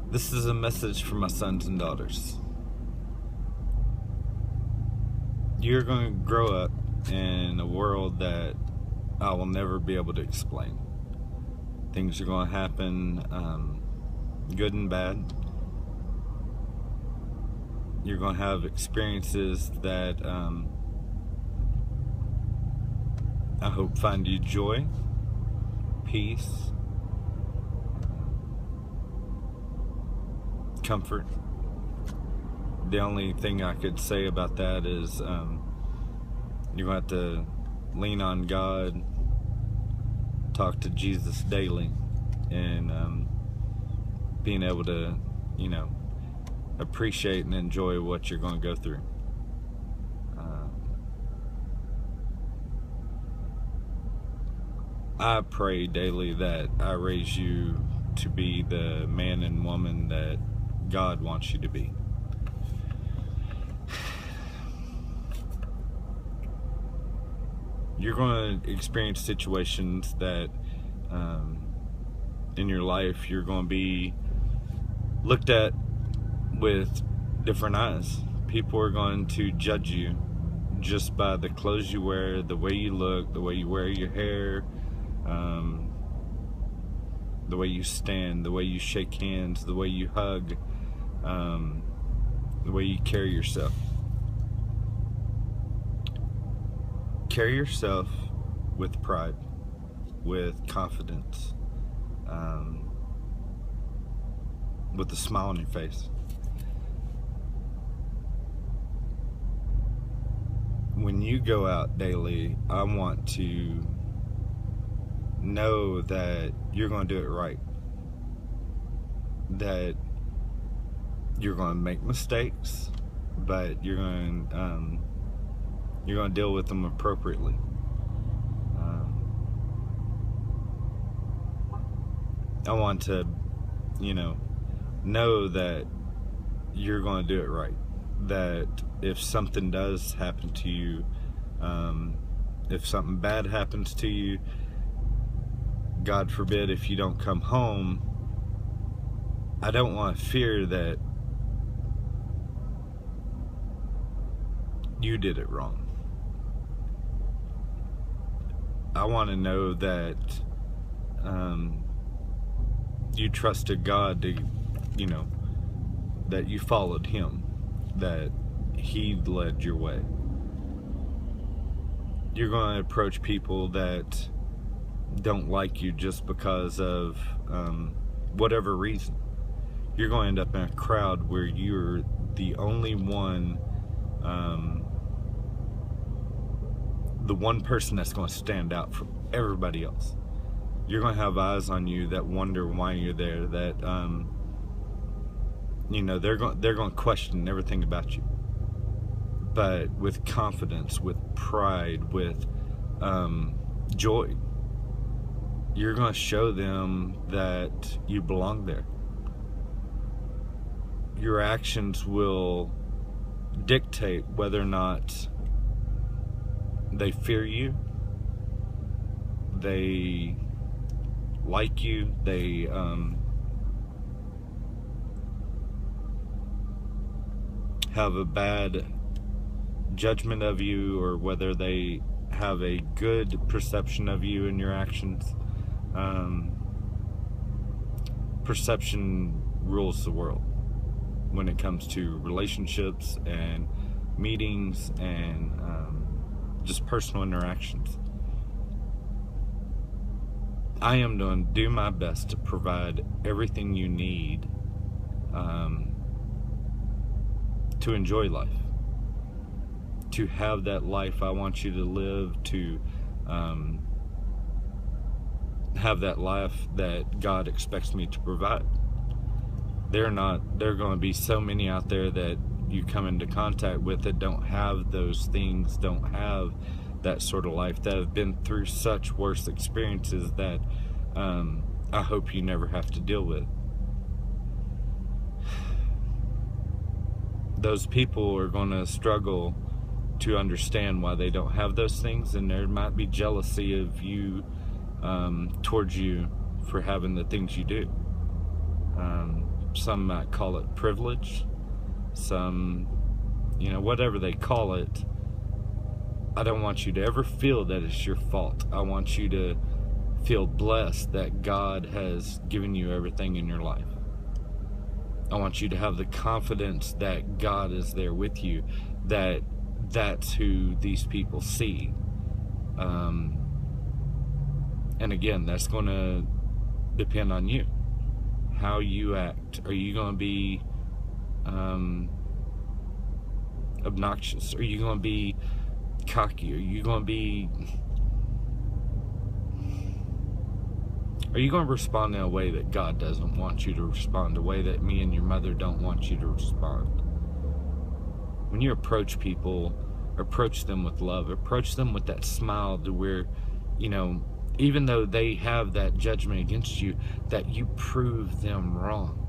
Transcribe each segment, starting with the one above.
This is a message for my sons and daughters. You're going to grow up in a world that I will never be able to explain. Things are going to happen, good and bad. You're going to have experiences that I hope find you joy, peace, comfort. The only thing I could say about that is you're going to have to lean on God, talk to Jesus daily, and being able to, appreciate and enjoy what you're going to go through. I pray daily that I raise you to be the man and woman that God wants you to be. You're going to experience situations that in your life you're going to be looked at with different eyes. People are going to judge you just by the clothes you wear, the way you look, the way you wear your hair, the way you stand, the way you shake hands, the way you hug, the way you carry yourself. Carry yourself with pride, with confidence, with a smile on your face. When you go out daily, I want to know that you're going to do it right, that you're going to make mistakes, but you're going to deal with them appropriately. I want to, know that you're going to do it right. That if something does happen to you, if something bad happens to you, God forbid, if you don't come home, I don't want to fear that you did it wrong. I want to know that you trusted God to, that you followed Him, that He led your way. You're going to approach people that don't like you just because of whatever reason. You're going to end up in a crowd where you're the only one, the one person that's going to stand out from everybody else. You're going to have eyes on you that wonder why you're there, that they're going to question everything about you. But with confidence, with pride, with joy, you're going to show them that you belong there. Your actions will dictate whether or not they fear you, they like you, they have a bad judgment of you, or whether they have a good perception of you and your actions. Perception rules the world when it comes to relationships and meetings and just personal interactions. I am going to do my best to provide everything you need to enjoy life, to have that life I want you to live, to have that life that God expects me to provide. There are going to be so many out there that you come into contact with that don't have those things, don't have that sort of life, that have been through such worse experiences that I hope you never have to deal with. Those people are going to struggle to understand why they don't have those things, and there might be jealousy of you towards you for having the things you do. some might call it privilege, some, whatever they call it. I don't want you to ever feel that it's your fault. I want you to feel blessed that God has given you everything in your life. I want you to have the confidence that God is there with you, that that's who these people see. And again, that's going to depend on you, how you act. Are you going to be obnoxious? Are you going to be cocky? Are you going to respond in a way that God doesn't want you to respond, a way that me and your mother don't want you to respond? When you approach people, approach them with love, approach them with that smile to where, even though they have that judgment against you, that you prove them wrong.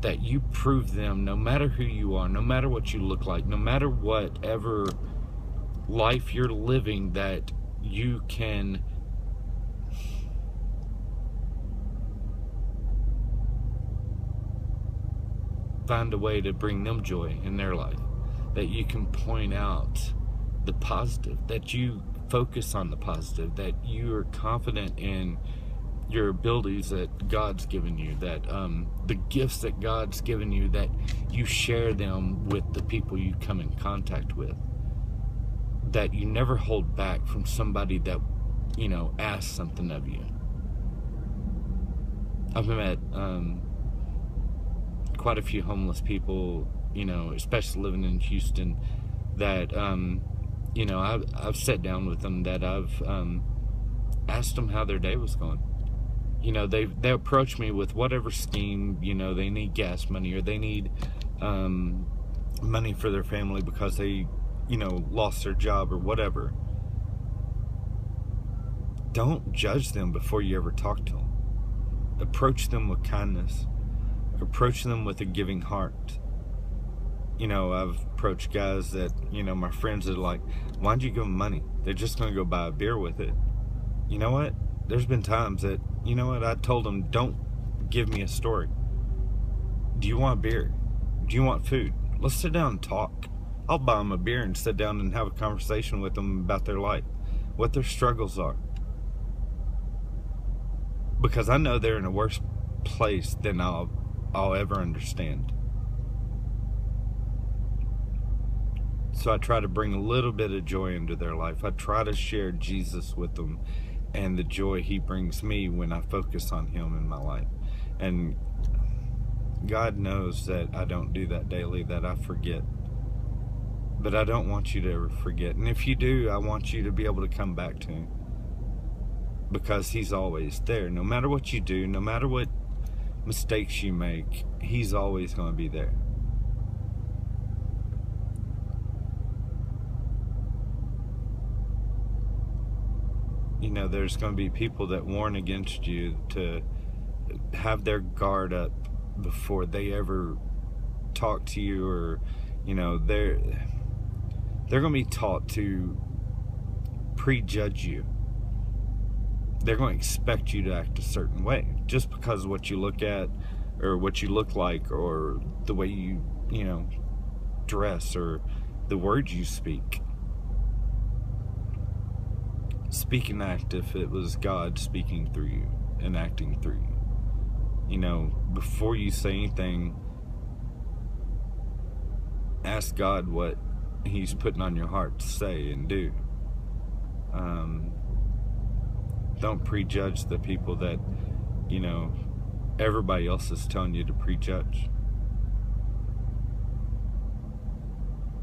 That you prove them, no matter who you are, no matter what you look like, no matter whatever life you're living, that you can find a way to bring them joy in their life. That you can point out the positive, that you focus on the positive, that you are confident in your abilities that God's given you, that the gifts that God's given you, that you share them with the people you come in contact with, that you never hold back from somebody that, asks something of you. I've met quite a few homeless people, especially living in Houston, that I've sat down with them, that I've asked them how their day was going. They approach me with whatever scheme, they need gas money, or they need money for their family because they, lost their job or whatever. Don't judge them before you ever talk to them. Approach them with kindness. Approach them with a giving heart. I've approached guys that, my friends are like, why'd you give them money? They're just going to go buy a beer with it. You know what? There's been times that, I told them, don't give me a story. Do you want beer? Do you want food? Let's sit down and talk. I'll buy them a beer and sit down and have a conversation with them about their life, what their struggles are. Because I know they're in a worse place than I'll ever understand. So I try to bring a little bit of joy into their life. I try to share Jesus with them and the joy he brings me when I focus on him in my life. And God knows that I don't do that daily, that I forget. But I don't want you to ever forget. And if you do, I want you to be able to come back to him. Because he's always there. No matter what you do, no matter what mistakes you make, he's always going to be there. There's going to be people that warn against you, to have their guard up before they ever talk to you, or they're going to be taught to prejudge you. They're going to expect you to act a certain way just because of what you look at, or what you look like, or the way you dress, or the words you speak. Speak and act if it was God speaking through you and acting through you. Before you say anything, ask God what he's putting on your heart to say and do. Don't prejudge the people that, everybody else is telling you to prejudge.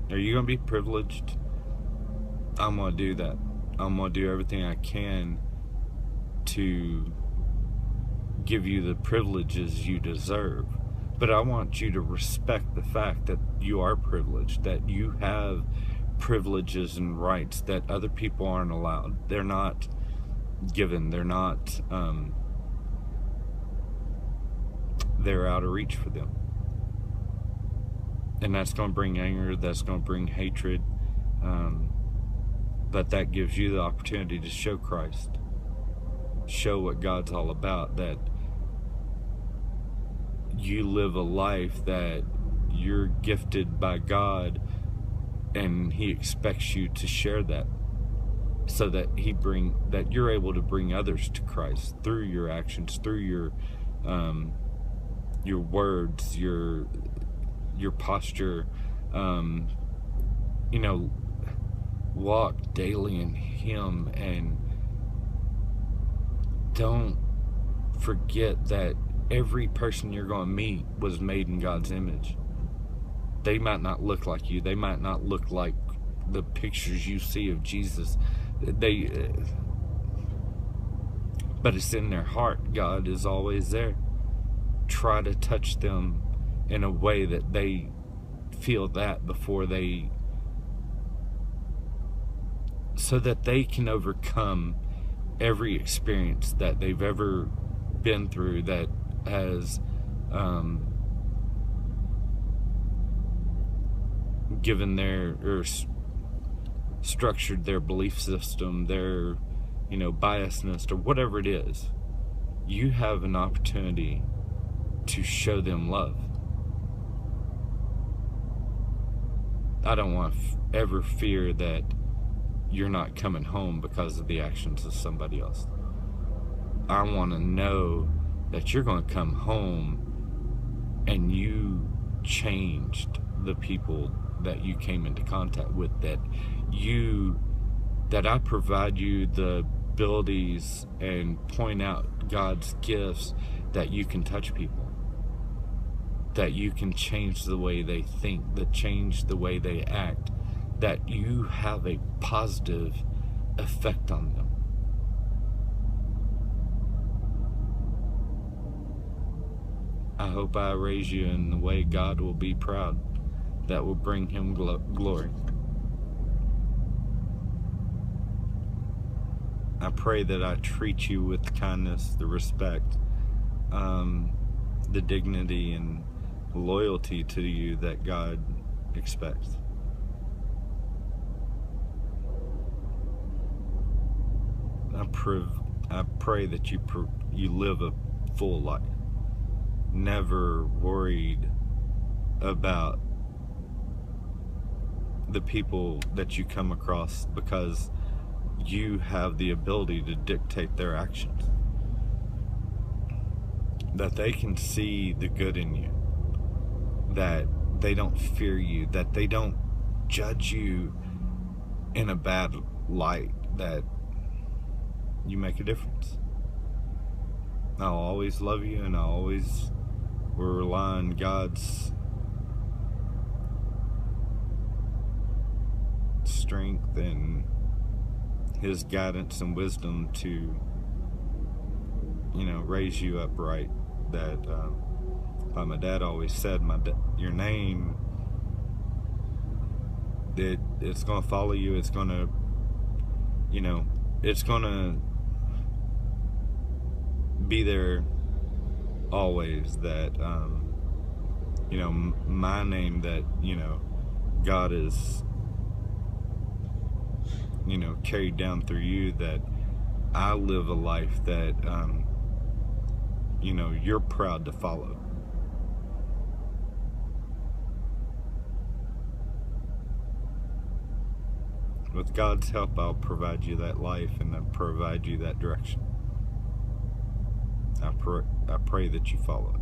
Are you going to be privileged? I'm going to do that. I'm going to do everything I can to give you the privileges you deserve. But I want you to respect the fact that you are privileged, that you have privileges and rights that other people aren't allowed. They're not given. They're not, they're out of reach for them. And that's going to bring anger. That's going to bring hatred. But that gives you the opportunity to show Christ. Show what God's all about. That you live a life that you're gifted by God, and He expects you to share that, so that you're able to bring others to Christ through your actions, through your words, your posture. You know, walk daily in Him, and don't forget that every person you're going to meet was made in God's image. They might not look like you. They might not look like the pictures you see of Jesus. But it's in their heart. God is always there. Try to touch them in a way that they feel that so that they can overcome every experience that they've ever been through that has given or structured their belief system, their biasness, or whatever it is. You have an opportunity to show them love. I don't want to ever fear that you're not coming home because of the actions of somebody else. I want to know that you're going to come home and you changed the people that you came into contact with, that I provide you the abilities and point out God's gifts, that you can touch people, that you can change the way they think, that change the way they act, that you have a positive effect on them. I hope I raise you in the way God will be proud, that will bring Him glory. I pray that I treat you with kindness, the respect, the dignity and loyalty to you that God expects. I pray that you live a full life, never worried about the people that you come across, because you have the ability to dictate their actions, that they can see the good in you, that they don't fear you, that they don't judge you in a bad light, that you make a difference. I'll always love you, and I always will rely on God's strength and His guidance and wisdom to, raise you up right. That, like my dad always said, your name, it's going to follow you. It's going to, it's going to be there always. That, my name, that, God is, carried down through you, that I live a life that, you're proud to follow. With God's help, I'll provide you that life, and I'll provide you that direction. I pray that you follow it.